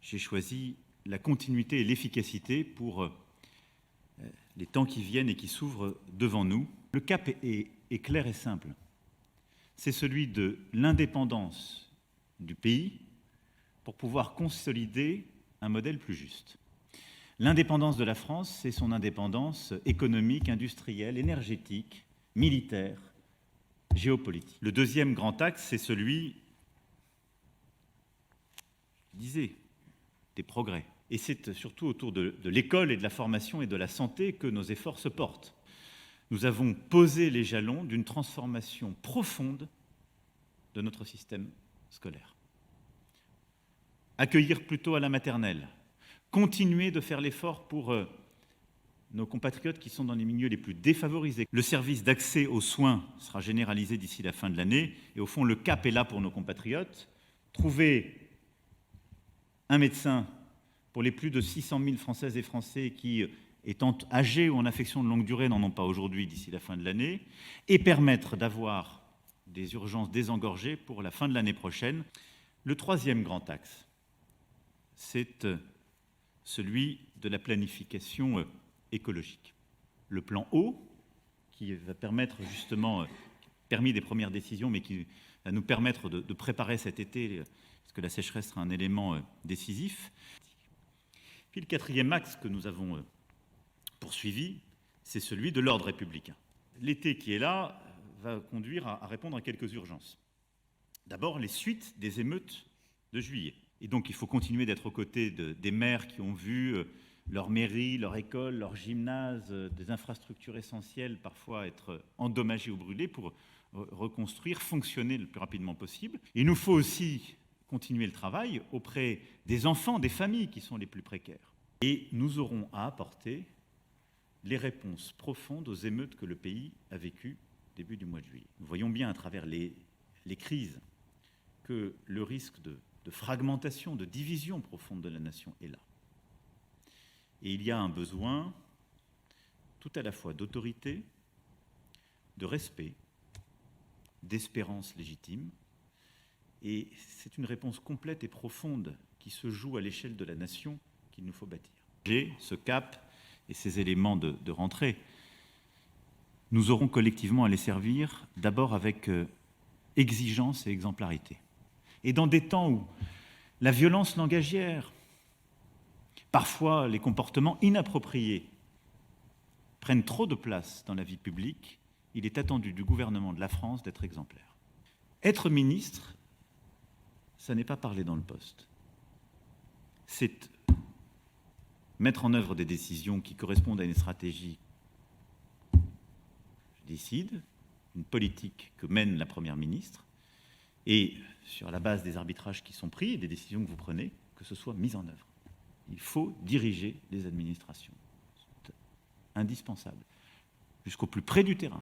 j'ai choisi la continuité et l'efficacité pour les temps qui viennent et qui s'ouvrent devant nous. Le cap est clair et simple. C'est celui de l'indépendance du pays pour pouvoir consolider un modèle plus juste. L'indépendance de la France, c'est son indépendance économique, industrielle, énergétique, militaire, géopolitique. Le deuxième grand axe, c'est celui, je disais, des progrès. Et c'est surtout autour de l'école et de la formation et de la santé que nos efforts se portent. Nous avons posé les jalons d'une transformation profonde de notre système scolaire. Accueillir plus tôt à la maternelle, continuer de faire l'effort pour nos compatriotes qui sont dans les milieux les plus défavorisés. Le service d'accès aux soins sera généralisé d'ici la fin de l'année et au fond le cap est là pour nos compatriotes. Trouver un médecin pour les plus de 600 000 Françaises et Français qui, étant âgés ou en affection de longue durée, n'en ont pas aujourd'hui d'ici la fin de l'année, et permettre d'avoir des urgences désengorgées pour la fin de l'année prochaine. Le troisième grand axe, c'est celui de la planification écologique. Le plan eau, qui va permettre justement, permis des premières décisions, mais qui va nous permettre de préparer cet été, parce que la sécheresse sera un élément décisif. Puis le quatrième axe que nous avons poursuivi, c'est celui de l'ordre républicain. L'été qui est là va conduire à répondre à quelques urgences. D'abord, les suites des émeutes de juillet. Et donc, il faut continuer d'être aux côtés des maires qui ont vu leur mairie, leur école, leur gymnase, des infrastructures essentielles parfois être endommagées ou brûlées pour reconstruire, fonctionner le plus rapidement possible. Il nous faut aussi continuer le travail auprès des enfants, des familles qui sont les plus précaires. Et nous aurons à apporter les réponses profondes aux émeutes que le pays a vécues début du mois de juillet. Nous voyons bien à travers les crises que le risque de fragmentation, de division profonde de la nation est là. Et il y a un besoin tout à la fois d'autorité, de respect, d'espérance légitime. Et c'est une réponse complète et profonde qui se joue à l'échelle de la nation qu'il nous faut bâtir. J'ai ce cap et ces éléments de rentrée. Nous aurons collectivement à les servir d'abord avec exigence et exemplarité. Et dans des temps où la violence langagière, parfois les comportements inappropriés, prennent trop de place dans la vie publique, il est attendu du gouvernement de la France d'être exemplaire. Être ministre, ça n'est pas parler dans le poste. C'est mettre en œuvre des décisions qui correspondent à une stratégie. Je décide, une politique que mène la Première ministre, et sur la base des arbitrages qui sont pris et des décisions que vous prenez, que ce soit mis en œuvre. Il faut diriger les administrations. C'est indispensable. Jusqu'au plus près du terrain.